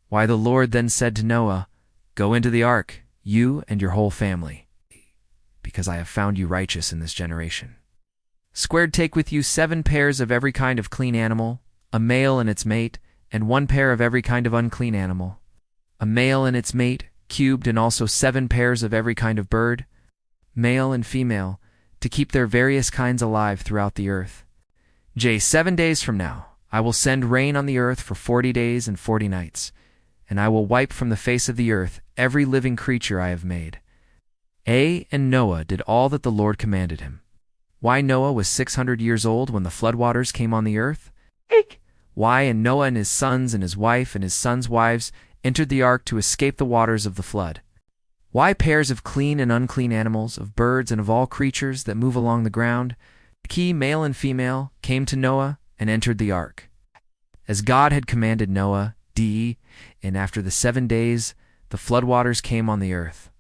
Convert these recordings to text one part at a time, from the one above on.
Why, the Lord then said to Noah, "Go into the ark, you and your whole family, because I have found you righteous in this generation." Squared, take with you 7 pairs of every kind of clean animal, a male and its mate, and 1 pair of every kind of unclean animal, a male and its mate, cubed, and also 7 pairs of every kind of bird, male and female, to keep their various kinds alive throughout the earth. 7 days from now, I will send rain on the earth for 40 days and 40 nights, and I will wipe from the face of the earth every living creature I have made. And Noah did all that the Lord commanded him. Why, Noah was 600 years old when the floodwaters came on the earth. Why, and Noah and his sons and his wife and his sons' wives entered the ark to escape the waters of the flood. Why, pairs of clean and unclean animals, of birds and of all creatures that move along the ground, male and female, came to Noah and entered the ark, as God had commanded Noah. And after the 7 days, the floodwaters came on the earth.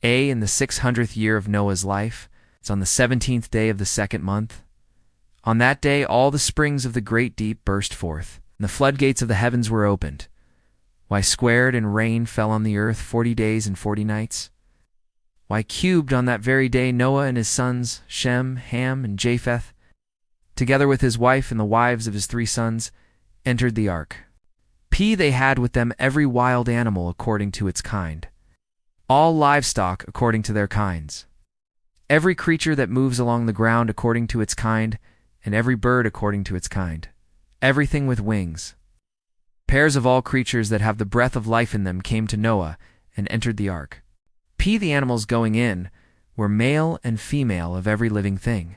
In the 600th year of Noah's life, it's on the 17th day of the 2nd month. On that day, all the springs of the great deep burst forth, and the floodgates of the heavens were opened. Why, squared, and rain fell on the earth 40 days and 40 nights. Why, cubed, on that very day, Noah and his sons, Shem, Ham, and Japheth, together with his wife and the wives of his 3 sons, entered the ark. They had with them every wild animal according to its kind, all livestock according to their kinds, every creature that moves along the ground according to its kind, and every bird according to its kind, everything with wings. Pairs of all creatures that have the breath of life in them came to Noah and entered the ark. The animals going in were male and female of every living thing,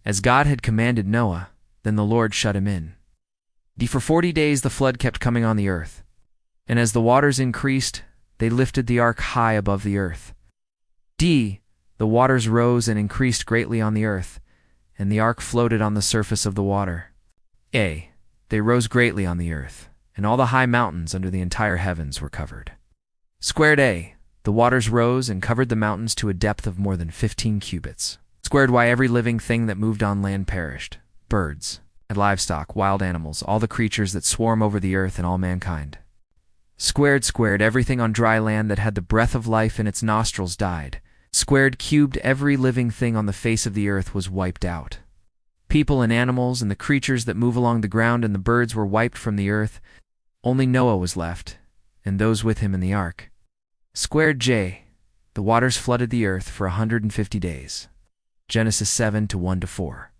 as God had commanded Noah. Then the Lord shut him in. For 40 days the flood kept coming on the earth, and as the waters increased, they lifted the ark high above the earth. The waters rose and increased greatly on the earth, and the ark floated on the surface of the water. They rose greatly on the earth, and all the high mountains under the entire heavens were covered. The waters rose and covered the mountains to a depth of more than 15 cubits. Why, every living thing that moved on land perished, birds, and livestock, wild animals, all the creatures that swarm over the earth, and all mankind. Everything on dry land that had the breath of life in its nostrils died. Cubed, every living thing on the face of the earth was wiped out. People and animals and the creatures that move along the ground and the birds were wiped from the earth. Only Noah was left, and those with him in the ark. The waters flooded the earth for 150 days. Genesis 7:1-4.